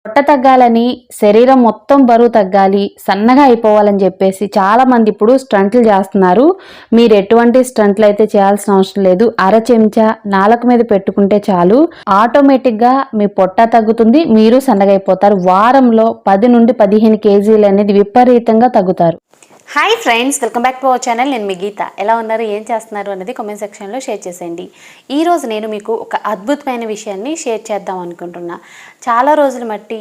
పొట్ట తగ్గాలని, శరీరం మొత్తం బరువు తగ్గాలి, సన్నగా అయిపోవాలని చెప్పేసి చాలామంది ఇప్పుడు స్టంట్లు చేస్తున్నారు. మీరు ఎటువంటి స్టంట్లు అయితే చేయాల్సిన అవసరం లేదు. అర చెంచా నాలుక మీద పెట్టుకుంటే చాలు, ఆటోమేటిక్గా మీ పొట్ట తగ్గుతుంది, మీరు సన్నగా అయిపోతారు. వారంలో 10 నుండి 15 కేజీలు అనేది విపరీతంగా తగ్గుతారు. Hi friends, welcome back to our channel. నేను మీ గీత. ఎలా ఉన్నారు, ఏం చేస్తున్నారు అనేది కామెంట్ సెక్షన్లో షేర్ చేసేయండి. ఈరోజు నేను మీకు ఒక అద్భుతమైన విషయాన్ని షేర్ చేద్దాం అనుకుంటున్నా. చాలా రోజులు బట్టి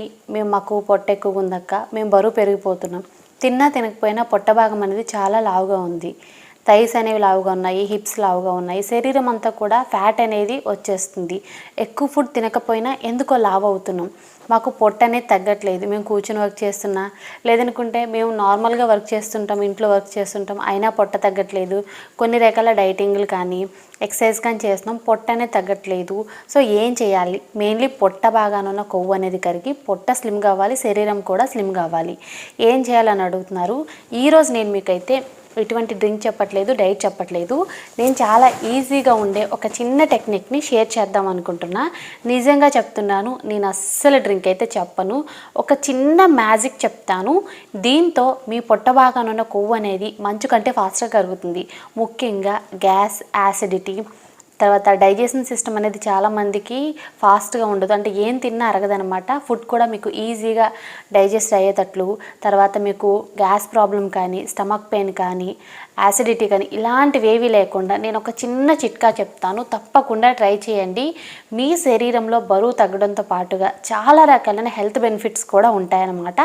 మాకు పొట్ట ఎక్కువ ఉందక్క, మేము బరువు పెరిగిపోతున్నాం, తిన్నా తినకపోయినా పొట్ట భాగం అనేది చాలా లావుగా ఉంది, థైస్ అనేవి లావుగా ఉన్నాయి, హిప్స్ లావుగా ఉన్నాయి, శరీరం అంతా కూడా ఫ్యాట్ అనేది వచ్చేస్తుంది, ఎక్కువ ఫుడ్ తినకపోయినా ఎందుకో లావు అవుతున్నాం, మాకు పొట్ట అనేది తగ్గట్లేదు, మేము కూర్చుని వర్క్ చేస్తున్నా, లేదనుకుంటే మేము నార్మల్గా వర్క్ చేస్తుంటాం, ఇంట్లో వర్క్ చేస్తుంటాం, అయినా పొట్ట తగ్గట్లేదు, కొన్ని రకాల డైటింగ్లు కానీ ఎక్సర్సైజ్ కానీ చేస్తున్నాం, పొట్ట అనేది తగ్గట్లేదు. సో ఏం చేయాలి? మెయిన్లీ పొట్ట బాగానున్న కొవ్వు అనేది కరిగి పొట్ట స్లిమ్ కావాలి, శరీరం కూడా స్లిమ్ కావాలి. ఏం చేయాలని అడుగుతున్నారు. ఈరోజు నేను మీకైతే ఎటువంటి డ్రింక్ చెప్పట్లేదు, డైట్ చెప్పట్లేదు, నేను చాలా ఈజీగా ఉండే ఒక చిన్న టెక్నిక్ని షేర్ చేద్దాం అనుకుంటున్నా. నిజంగా చెప్తున్నాను, నేను అస్సలు డ్రింక్ అయితే చెప్పను, ఒక చిన్న మ్యాజిక్ చెప్తాను. దీంతో మీ పొట్ట భాగానున్న కొవ్వు అనేది మంచు కంటే ఫాస్ట్గా కరుగుతుంది. ముఖ్యంగా గ్యాస్, యాసిడిటీ, తర్వాత డైజెషన్ సిస్టమ్ అనేది చాలామందికి ఫాస్ట్గా ఉండదు, అంటే ఏం తిన్నా అరగదనమాట. ఫుడ్ కూడా మీకు ఈజీగా డైజెస్ట్ అయ్యేటట్లు, తర్వాత మీకు గ్యాస్ ప్రాబ్లం కానీ, స్టమక్ పెయిన్ కానీ, యాసిడిటీ కానీ ఇలాంటివి ఏవి లేకుండా నేను ఒక చిన్న చిట్కా చెప్తాను, తప్పకుండా ట్రై చేయండి. మీ శరీరంలో బరువు తగ్గడంతో పాటుగా చాలా రకాలైన హెల్త్ బెనిఫిట్స్ కూడా ఉంటాయన్నమాట.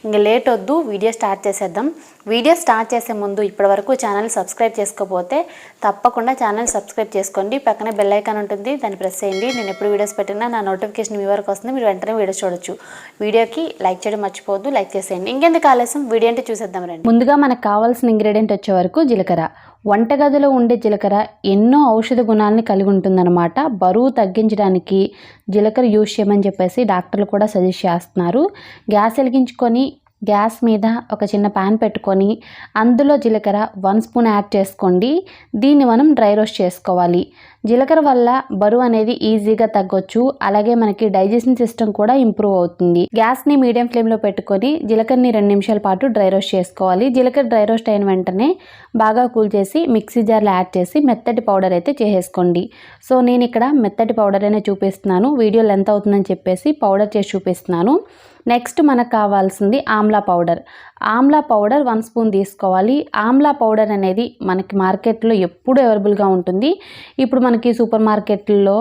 ఇంక లేట్ వద్దు, వీడియో స్టార్ట్ చేసేద్దాం. వీడియో స్టార్ట్ చేసే ముందు ఇప్పటివరకు ఛానల్ సబ్స్క్రైబ్ చేసుకోకపోతే తప్పకుండా ఛానల్ సబ్స్క్రైబ్ చేసుకోండి. పక్కనే బెల్ ఐకాన్ ఉంటుంది, దాన్ని ప్రెస్ చేయండి. నేను ఎప్పుడు వీడియోస్ పెట్టినా నా నోటిఫికేషన్ మీ వరకు వస్తుంది, మీరు వెంటనే వీడియో చూడొచ్చు. వీడియోకి లైక్ చేయడం మర్చిపోవద్దు, లైక్ చేసేయండి. ఇంకెందుకు ఆలస్యం, వీడియో అంటే చూసేద్దాం రండి. ముందుగా మనకు కావాల్సిన ఇంగ్రీడియంట్ వచ్చే వరకు జీలకర్ర. వంటగదిలో ఉండే జీలకర్ర ఎన్నో ఔషధ గుణాలని కలిగి ఉంటుందన్నమాట. బరువు తగ్గించడానికి జీలకర్ర యూజ్ చేయమని చెప్పేసి డాక్టర్లు కూడా సజెస్ట్ చేస్తున్నారు. గ్యాస్ వెలిగించుకొని గ్యాస్ మీద ఒక చిన్న ప్యాన్ పెట్టుకొని అందులో జీలకర్ర 1 స్పూన్ యాడ్ చేసుకోండి. దీన్ని మనం డ్రై రోస్ట్ చేసుకోవాలి. జీలకర్ర వల్ల బరువు అనేది ఈజీగా తగ్గొచ్చు, అలాగే మనకి డైజెషన్ సిస్టమ్ కూడా ఇంప్రూవ్ అవుతుంది. గ్యాస్ని మీడియం ఫ్లేమ్లో పెట్టుకొని జీలకర్రని 2 నిమిషాల పాటు డ్రై రోస్ట్ చేసుకోవాలి. జీలకర్ర డ్రై రోస్ట్ అయిన వెంటనే బాగా కూల్ చేసి మిక్సీ జార్లో యాడ్ చేసి మెత్తటి పౌడర్ అయితే చేసేసుకోండి. సో నేను ఇక్కడ మెత్తటి పౌడర్ అనే చూపిస్తున్నాను, వీడియో లెంత్ అవుతుందని చెప్పేసి పౌడర్ చేసి చూపిస్తున్నాను. నెక్స్ట్ మనకు కావాల్సింది Amla powder. Amla powder 1 spoon తీసుకోవాలి. ఆమ్లా పౌడర్ అనేది మనకి మార్కెట్లో ఎప్పుడు అవైలబుల్గా ఉంటుంది. ఇప్పుడు మనకి సూపర్ మార్కెట్లో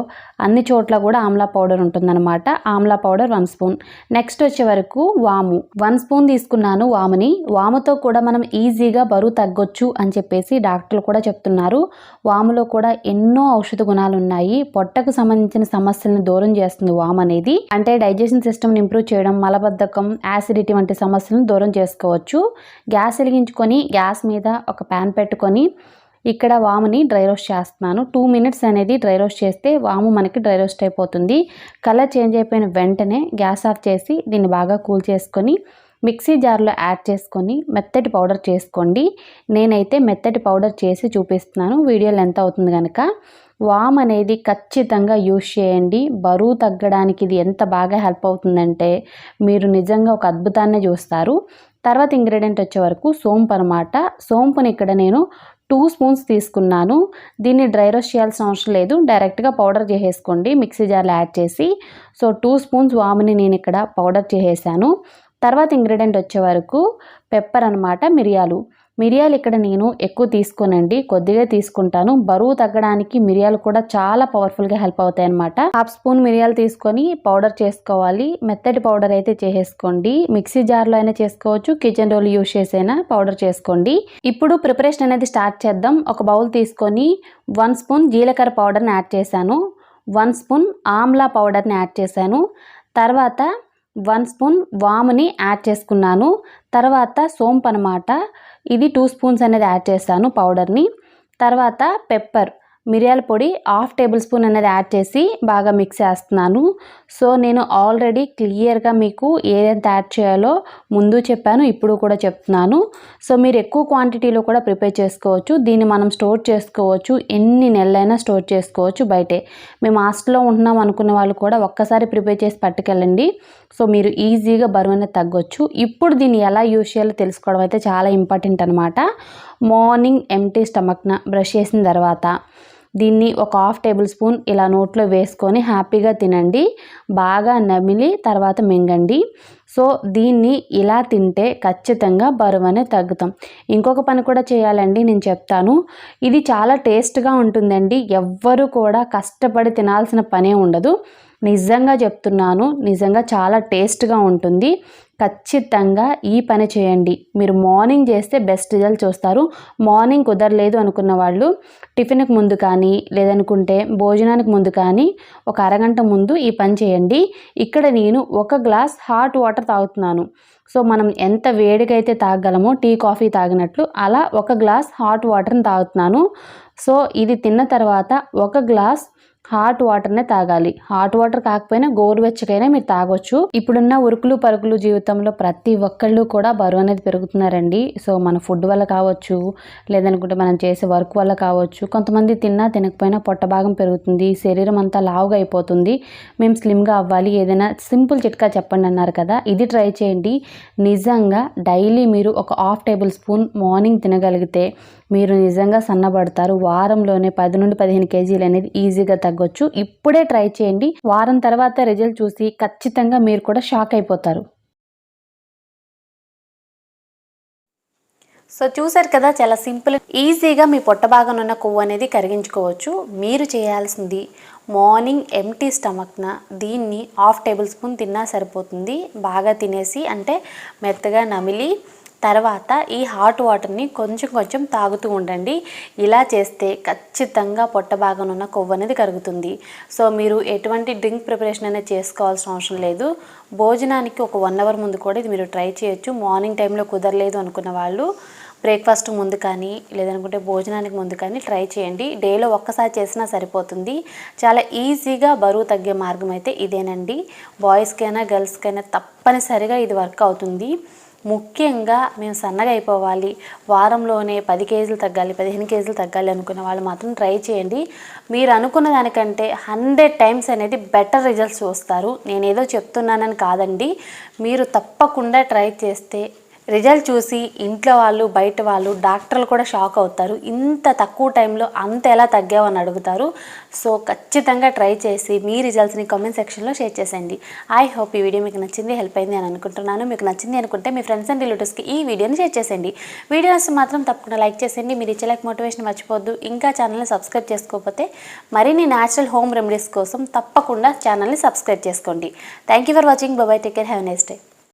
అన్ని చోట్ల కూడా ఆమ్లా పౌడర్ ఉంటుందన్నమాట. Amla powder 1 spoon. నెక్స్ట్ వచ్చే వరకు వాము 1 స్పూన్ తీసుకున్నాను. వాముతో కూడా మనం ఈజీగా బరువు తగ్గొచ్చు అని చెప్పేసి డాక్టర్లు కూడా చెప్తున్నారు. వాములో కూడా ఎన్నో ఔషధ గుణాలు ఉన్నాయి. పొట్టకు సంబంధించిన సమస్యలను దూరం చేస్తుంది వాము అనేది. అంటే డైజెషన్ సిస్టమ్ని ఇంప్రూవ్ చేయడం, మలబద్ధకం, యాసిడిటీ వంటి సమస్యలను దూరం చేసుకోవచ్చు. గ్యాస్ వెలిగించుకొని గ్యాస్ మీద ఒక ప్యాన్ పెట్టుకొని ఇక్కడ వాముని డ్రై రోస్ట్ చేస్తున్నాను. 2 మినిట్స్ అనేది డ్రై రోస్ట్ చేస్తే వాము మనకి డ్రై రోస్ట్ అయిపోతుంది. కలర్ చేంజ్ అయిపోయిన వెంటనే గ్యాస్ ఆఫ్ చేసి దీన్ని బాగా కూల్ చేసుకొని మిక్సీ జార్లో యాడ్ చేసుకొని మెత్తటి పౌడర్ చేసుకోండి. నేనైతే మెత్తటి పౌడర్ చేసి చూపిస్తున్నాను, వీడియో లెంత్ అవుతుంది కనుక. వామ్ అనేది ఖచ్చితంగా యూజ్ చేయండి. బరువు తగ్గడానికి ఇది ఎంత బాగా హెల్ప్ అవుతుందంటే మీరు నిజంగా ఒక అద్భుతాన్ని చూస్తారు. తర్వాత ఇంగ్రీడియంట్ వచ్చే వరకు సోంపు అనమాట. సోంపుని ఇక్కడ నేను 2 స్పూన్స్ తీసుకున్నాను. దీన్ని డ్రై రోస్ట్ చేయాల్సిన అవసరం లేదు, డైరెక్ట్గా పౌడర్ చేసేసుకోండి మిక్సీ జార్లో యాడ్ చేసి. సో 2 స్పూన్స్ వాముని నేను ఇక్కడ పౌడర్ చేసేసాను. తర్వాత ఇంగ్రీడియంట్ వచ్చే వరకు పెప్పర్ అనమాట, మిరియాలు ఇక్కడ నేను ఎక్కువ తీసుకోనండి, కొద్దిగా తీసుకుంటాను. బరువు తగ్గడానికి మిరియాలు కూడా చాలా పవర్ఫుల్గా హెల్ప్ అవుతాయి అనమాట. 1/2 స్పూన్ మిరియాలు తీసుకొని పౌడర్ చేసుకోవాలి. మెత్తటి పౌడర్ అయితే చేసేసుకోండి. మిక్సీ జార్లో అయినా చేసుకోవచ్చు, కిచెన్ రోల్ యూజ్ చేసైనా పౌడర్ చేసుకోండి. ఇప్పుడు ప్రిపరేషన్ అనేది స్టార్ట్ చేద్దాం. ఒక బౌల్ తీసుకొని 1 స్పూన్ జీలకర్ర పౌడర్ని యాడ్ చేశాను, 1 స్పూన్ ఆమ్లా పౌడర్ని యాడ్ చేశాను, తర్వాత 1 స్పూన్ వాముని యాడ్ చేసుకున్నాను. తర్వాత సోంపు అనమాట, ఇది 2 స్పూన్స్ అనేది యాడ్ చేశాను పౌడర్ని. తర్వాత పెప్పర్ మిరియాల పొడి 1/2 టేబుల్ స్పూన్ అనేది యాడ్ చేసి బాగా మిక్స్ చేస్తున్నాను. సో నేను ఆల్రెడీ క్లియర్గా మీకు ఏదైతే యాడ్ చేయాలో ముందు చెప్పాను, ఇప్పుడు కూడా చెప్తున్నాను. సో మీరు ఎక్కువ క్వాంటిటీలో కూడా ప్రిపేర్ చేసుకోవచ్చు. దీన్ని మనం స్టోర్ చేసుకోవచ్చు, ఎన్ని నెలలైనా స్టోర్ చేసుకోవచ్చు బయటే. మేము హాస్టల్లో ఉంటున్నాం అనుకున్న వాళ్ళు కూడా ఒక్కసారి ప్రిపేర్ చేసి పట్టుకెళ్ళండి. సో మీరు ఈజీగా బరువు అనేది తగ్గొచ్చు. ఇప్పుడు దీన్ని ఎలా యూజ్ చేయాలో తెలుసుకోవడం అయితే చాలా ఇంపార్టెంట్ అనమాట. మార్నింగ్ ఎంప్టీ స్టమక్న బ్రష్ చేసిన తర్వాత దీన్ని ఒక 1/2 టేబుల్ స్పూన్ ఇలా నోట్లో వేసుకొని హ్యాపీగా తినండి. బాగా నమిలి తర్వాత మింగండి. సో దీన్ని ఇలా తింటే ఖచ్చితంగా బరువు అనేది తగ్గుతాం. ఇంకొక పని కూడా చేయాలండి, నేను చెప్తాను. ఇది చాలా టేస్ట్గా ఉంటుందండి. ఎవ్వరు కూడా కష్టపడి తినాల్సిన పనే ఉండదు. నిజంగా చెప్తున్నాను, నిజంగా చాలా టేస్ట్గా ఉంటుంది. ఖచ్చితంగా ఈ పని చేయండి. మీరు మార్నింగ్ చేస్తే బెస్ట్ రిజల్ట్ చూస్తారు. మార్నింగ్ కుదరలేదు అనుకున్న వాళ్ళు టిఫిన్కి ముందు కానీ లేదనుకుంటే భోజనానికి ముందు కానీ ఒక అరగంట ముందు ఈ పని చేయండి. ఇక్కడ నేను 1 గ్లాస్ హాట్ వాటర్ తాగుతున్నాను. సో మనం ఎంత వేడిగా అయితే తాగలమో టీ కాఫీ తాగినట్లు అలా 1 గ్లాస్ హాట్ వాటర్ని తాగుతున్నాను. సో ఇది తిన్న తర్వాత 1 గ్లాస్ హాట్ వాటర్నే తాగాలి. హాట్ వాటర్ కాకపోయినా గోరువెచ్చకైనా మీరు తాగొచ్చు. ఇప్పుడున్న ఉరుకులు పరుగులు జీవితంలో ప్రతి ఒక్కళ్ళు కూడా బరువు అనేది పెరుగుతున్నారండి. సో మన ఫుడ్ వల్ల కావచ్చు, లేదనుకుంటే మనం చేసే వర్క్ వల్ల కావచ్చు. కొంతమంది తిన్నా తినకపోయినా పొట్ట భాగం పెరుగుతుంది, శరీరం అంతా లావుగా అయిపోతుంది. మేము స్లిమ్గా అవ్వాలి, ఏదైనా సింపుల్ చిట్కా చెప్పండి అన్నారు కదా, ఇది ట్రై చేయండి. నిజంగా డైలీ మీరు ఒక 1/2 టేబుల్ స్పూన్ మార్నింగ్ తినగలిగితే మీరు నిజంగా సన్నబడతారు. వారంలోనే 10 నుండి 15 కేజీలు అనేది ఈజీగా తగ్గొచ్చు. ఇప్పుడే ట్రై చేయండి. వారం తర్వాత రిజల్ట్ చూసి ఖచ్చితంగా మీరు కూడా షాక్ అయిపోతారు. సో చూసారు కదా, చాలా సింపుల్, ఈజీగా మీ పొట్ట భాగం ఉన్న కొవ్వు అనేది కరిగించుకోవచ్చు. మీరు చేయాల్సింది మార్నింగ్ ఎంప్టీ స్టమక్న దీన్ని 1/2 టేబుల్ స్పూన్ తిన్నా సరిపోతుంది. బాగా తినేసి అంటే మెత్తగా నమిలి తర్వాత ఈ హాట్ వాటర్ని కొంచెం కొంచెం తాగుతూ ఉండండి. ఇలా చేస్తే ఖచ్చితంగా పొట్ట భాగం ఉన్న కొవ్వు అనేది కరుగుతుంది. సో మీరు ఎటువంటి డ్రింక్ ప్రిపరేషన్ అనేది చేసుకోవాల్సిన అవసరం లేదు. భోజనానికి ఒక 1 అవర్ ముందు కూడా ఇది మీరు ట్రై చేయొచ్చు. మార్నింగ్ టైంలో కుదరలేదు అనుకున్న వాళ్ళు బ్రేక్ఫాస్ట్ ముందు కానీ లేదనుకుంటే భోజనానికి ముందు కానీ ట్రై చేయండి. డేలో ఒక్కసారి చేసినా సరిపోతుంది. చాలా ఈజీగా బరువు తగ్గే మార్గం అయితే ఇదేనండి. బాయ్స్కైనా గర్ల్స్కైనా తప్పనిసరిగా ఇది వర్క్ అవుతుంది. ముఖ్యంగా మేము సన్నగా అయిపోవాలి, వారంలోనే 10 కేజీలు తగ్గాలి, 15 కేజీలు తగ్గాలి అనుకున్న వాళ్ళు మాత్రం ట్రై చేయండి. మీరు అనుకున్న దానికంటే 100 టైమ్స్ అనేది బెటర్ రిజల్ట్స్ చూస్తారు. నేనేదో చెప్తున్నానని కాదండి, మీరు తప్పకుండా ట్రై చేస్తే రిజల్ట్ చూసి ఇంట్లో వాళ్ళు, బయట వాళ్ళు, డాక్టర్లు కూడా షాక్ అవుతారు. ఇంత తక్కువ టైంలో అంత ఎలా తగ్గావని అడుగుతారు. సో ఖచ్చితంగా ట్రై చేసి మీ రిజల్ట్స్ని కామెంట్ సెక్షన్లో షేర్ చేసేయండి. ఐ హోప్ ఈ వీడియో మీకు నచ్చింది, హెల్ప్ అయింది అని అనుకుంటున్నాను. మీకు నచ్చింది అనుకుంటే మీ ఫ్రెండ్స్ అండ్ రిలేటివ్స్కి ఈ వీడియోని షేర్ చేసేయండి. వీడియోస్ మాత్రం తప్పకుండా లైక్ చేసేయండి. మీరు ఇచ్చే లైక్ మోటివేషన్ మర్చిపోద్దు. ఇంకా ఛానల్ని సబ్స్క్రైబ్ చేసుకోకపోతే మరిన్ని న్యాచురల్ హోమ్ రెమెడీస్ కోసం తప్పకుండా ఛానల్ని సబ్స్క్రైబ్ చేసుకోండి. Thank you for watching. Bye, take care, have a nice day.